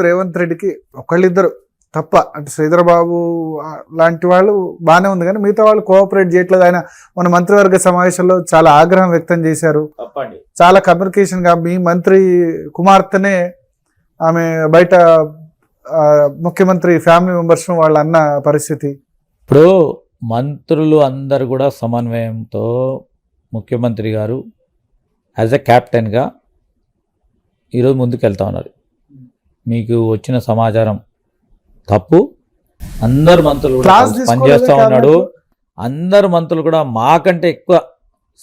రేవంత్ రెడ్డికి ఒకళ్ళిద్దరు తప్ప అంటే శ్రీధర్ బాబు లాంటి వాళ్ళు బాగానే ఉంది కానీ మిగతా వాళ్ళు కోఆపరేట్ చేయట్లేదు. ఆయన మన మంత్రివర్గ సమావేశంలో చాలా ఆగ్రహం వ్యక్తం చేశారు. చాలా కమ్యూనికేషన్ గా మీ మంత్రి కుమార్తెనే ఆమె బయట ముఖ్యమంత్రి ఫ్యామిలీ మెంబర్స్ వాళ్ళ అన్న పరిస్థితి. ఇప్పుడు మంత్రులు అందరు కూడా సమన్వయంతో ముఖ్యమంత్రి గారు యాజ్ ఎ క్యాప్టెన్గా ఈరోజు ముందుకు వెళ్తా ఉన్నారు. మీకు వచ్చిన సమాచారం తప్పు. అందరు మంత్రులు కూడా పనిచేస్తూ ఉన్నాడు. అందరు మంత్రులు కూడా మాకంటే ఎక్కువ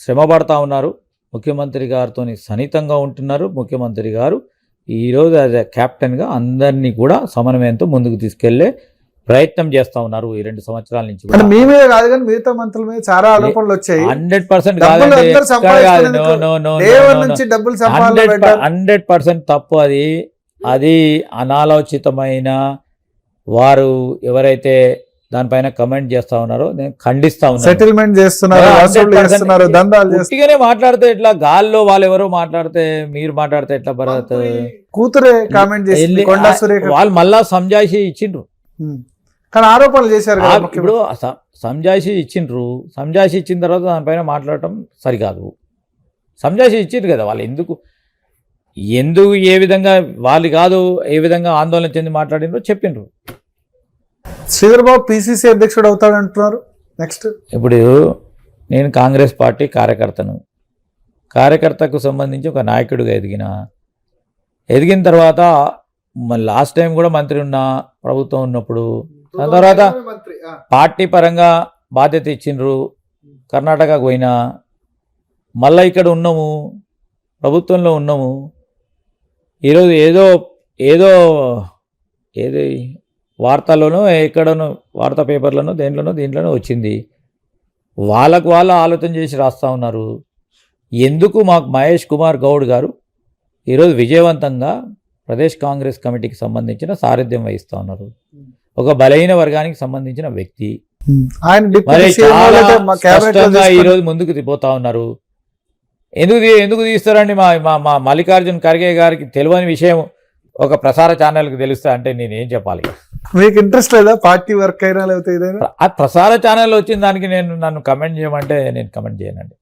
శ్రమ పడతా ఉన్నారు. ముఖ్యమంత్రి గారితో సన్నిహితంగా ఉంటున్నారు. ముఖ్యమంత్రి గారు ఈరోజు యాజ్ ఎ క్యాప్టెన్గా అందరినీ కూడా సమన్వయంతో ముందుకు తీసుకెళ్లే ప్రయత్నం చేస్తా ఉన్నారు. ఈ 2 సంవత్సరాల నుంచి మీ మీద కాదు కానీ మిగతా మంత్రుల మీద చాలా ఆరోపణలు వచ్చాయి. 100% కాదండి, 100% తప్పు. అది అనాలోచితమైన వారు ఎవరైతే దానిపైన కమెంట్ చేస్తా ఉన్నారో నేను ఖండిస్తా ఉన్నాను. సెటిల్మెంట్ చేస్తున్నారు, గట్టిగానే మాట్లాడితే ఎట్లా, గాల్లో వాళ్ళు ఎవరో మాట్లాడితే మీరు మాట్లాడితే ఎట్లా భరత్? కూతురే కామెంట్ చేసి వాళ్ళు మళ్ళా సంజాయిషి ఇచ్చిండ్రు కానీ ఆరోపణలు చేశారు. ఇప్పుడు సంజాయిషి ఇచ్చిండ్రు, సంజాయిషి ఇచ్చిన తర్వాత దానిపైన మాట్లాడటం సరికాదు. సంజాయిషి ఇచ్చిండ్రు కదా, వాళ్ళు ఎందుకు ఏ విధంగా వాళ్ళు కాదు ఏ విధంగా ఆందోళన చెంది మాట్లాడిండ్రో చెప్పిండ్రు. శ్రీధర్ బాబు పిసిసి అధ్యక్షుడు అవుతాడు అంటున్నారు. నెక్స్ట్ ఇప్పుడు నేను కాంగ్రెస్ పార్టీ కార్యకర్తకు సంబంధించి ఒక నాయకుడిగా ఎదిగిన తర్వాత లాస్ట్ టైం కూడా మంత్రి ఉన్నా ప్రభుత్వం ఉన్నప్పుడు, దాని తర్వాత పార్టీ పరంగా బాధ్యత ఇచ్చిండ్రు. కర్ణాటకకు పోయినా మళ్ళీ ఇక్కడ ఉన్నాము, ప్రభుత్వంలో ఉన్నాము. ఈరోజు ఏదో వార్తల్లోనో ఎక్కడనో వార్తా పేపర్లోనో దీంట్లోనో వచ్చింది. వాళ్ళకు వాళ్ళు ఆలోచన చేసి రాస్తూ ఉన్నారు. ఎందుకు మాకు మహేష్ కుమార్ గౌడ్ గారు ఈరోజు విజయవంతంగా ప్రదేశ్ కాంగ్రెస్ కమిటీకి సంబంధించిన సారథ్యం వహిస్తూ ఉన్నారు. ఒక బలహీన వర్గానికి సంబంధించిన వ్యక్తి, మరి చాలా స్పష్టంగా ఈరోజు ముందుకు పోతా ఉన్నారు. ఎందుకు తీస్తారండి? మా మల్లికార్జున్ ఖర్గే గారికి తెలియని విషయం ఒక ప్రసార ఛానల్కి తెలుస్తా అంటే నేనేం చెప్పాలి? మీకు ఇంట్రెస్ట్ లేదా పార్టీ వర్క్ అయినా లేకపోతే ఆ ప్రసార ఛానల్ వచ్చిన దానికి నన్ను కమెంట్ చేయమంటే నేను కమెంట్ చేయనండి.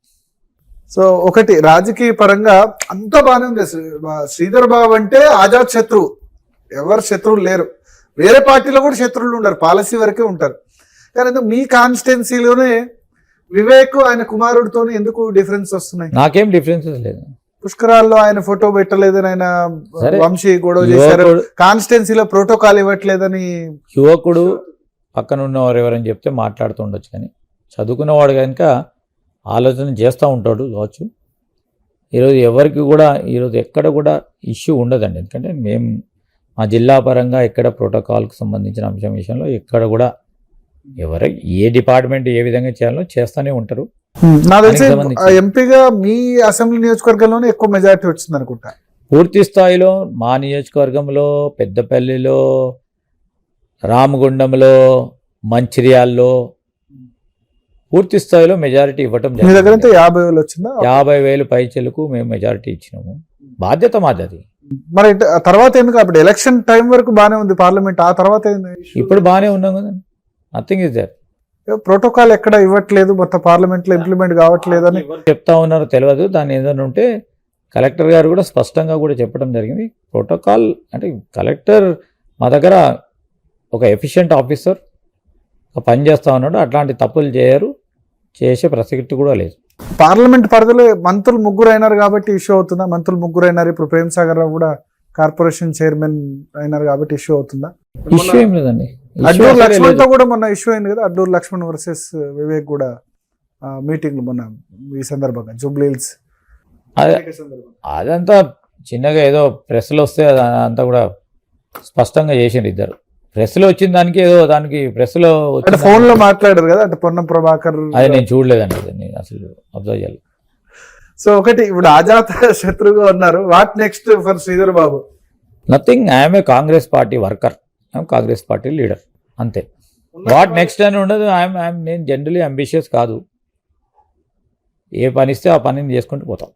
సో ఒకటి రాజకీయ పరంగా అంతా బాగానే ఉంది. శ్రీధర్ బాబు అంటే ఆజాద్ శత్రువు, ఎవరు శత్రువులు లేరు. వేరే పార్టీలో కూడా శత్రువులు ఉండరు, పాలసీ వరకే ఉంటారు. కానీ మీ కాన్స్టిట్యున్సీలోనే వివేక్ ఆయన కుమారుడితో ఎందుకు డిఫరెన్స్ వస్తున్నాయి? నాకేం డిఫరెన్సెస్ లేదు. పుష్కరాల్లో ఆయన ఫోటో పెట్టలేదని ఆయన వంశీ గొడవ చేశారు. కాన్స్టిట్యున్సీలో ప్రోటోకాల్ ఇవ్వట్లేదని యువకుడు పక్కన ఉన్నవారు ఎవరని చెప్తే మాట్లాడుతూ ఉండొచ్చు, కానీ చదువుకున్నవాడు కనుక ఆలోచన చేస్తూ ఉంటాడు కావచ్చు. ఈరోజు ఎవరికి కూడా ఈరోజు ఎక్కడ కూడా ఇష్యూ ఉండదండి. ఎందుకంటే మేము మా జిల్లా పరంగా ఎక్కడ ప్రోటోకాల్కి సంబంధించిన అంశం విషయంలో ఎక్కడ కూడా ఎవరు ఏ డిపార్ట్మెంట్ ఏ విధంగా చేయాలో చేస్తూనే ఉంటారు. నాకు తెలిసి ఎంపీగా మీ అసెంబ్లీ నియోజకవర్గంలోనే ఎక్కువ మెజారిటీ వచ్చింది అనుకుంటా. పూర్తి స్థాయిలో మా నియోజకవర్గంలో పెద్దపల్లిలో, రామగుండంలో, మంచిర్యాల్లో పూర్తి స్థాయిలో మెజారిటీ ఇవ్వటం జరిగింది. 50,000 వచ్చిందా? 50,000 పైచలకు మేము మెజారిటీ ఇచ్చినాము. బాధ్యత మాది. మరి తర్వాత ఎందుకు అప్పుడు ఎలక్షన్ టైం వరకు బాగానే ఉంది పార్లమెంట్, ఆ తర్వాత ఇప్పుడు బాగానే ఉన్నాం కదా, నథింగ్ ఇస్ దేర్. ప్రోటోకాల్ ఎక్కడ ఇవ్వట్లేదు, మొత్తం పార్లమెంట్ లో ఇంప్లిమెంట్ కావట్లేదు అని చెప్తా ఉన్నారు. తెలియదు, దాన్ని ఏదైనా ఉంటే కలెక్టర్ గారు కూడా స్పష్టంగా కూడా చెప్పడం జరిగింది. ప్రోటోకాల్ అంటే కలెక్టర్ మా దగ్గర ఒక ఎఫిషియెంట్ ఆఫీసర్ పనిచేస్తూ ఉన్నాడు. అట్లాంటి తప్పులు చేసే ప్రసక్తి కూడా లేదు. పార్లమెంట్ పరిధిలో మంత్రులు 3 అయినారు కాబట్టి ఇష్యూ అవుతుందా? మంత్రులు 3 అయినారు. ఇప్పుడు ప్రేమ్ సాగర్ రావు కూడా కార్పొరేషన్ చైర్మన్ అయినారు కాబట్టి ఇష్యూ అవుతుందా? ఇష్యూ ఏం లేదండి. అడ్డూరు లక్ష్మణ్ తో కూడా మొన్న ఇష్యూ అయింది కదా, అడ్డూరు లక్ష్మణ్ వర్సెస్ వివేక్ కూడా మీటింగ్ మొన్న ఈ సందర్భంగా జూబ్లీ హిల్స్. అదంతా చిన్నగా ఏదో ప్రెస్లో వస్తే అదంతా కూడా స్పష్టంగా చేసిండు ఇద్దరు. ప్రెస్లో వచ్చిన దానికి ఏదో దానికి ప్రెస్లో ఫోన్ లో మాట్లాడారు కదా, అంటే పొన్నం ప్రభాకర్. అది నేను చూడలేదండి, నేను అసలు అబ్జర్వ్ చేయాలి. సో ఒకటి ఇప్పుడు అజాత శత్రువుగా ఉన్నారు. What next for Sridhar Babu? Nothing. I'm a Congress party worker, I'm Congress party leader, అంతే. వాట్ నెక్స్ట్ అని ఉండదు. నేను జనరలీ అంబిషియస్ కాదు. ఏ పని ఇస్తే ఆ పనిని చేసుకుంటూ పోతాం.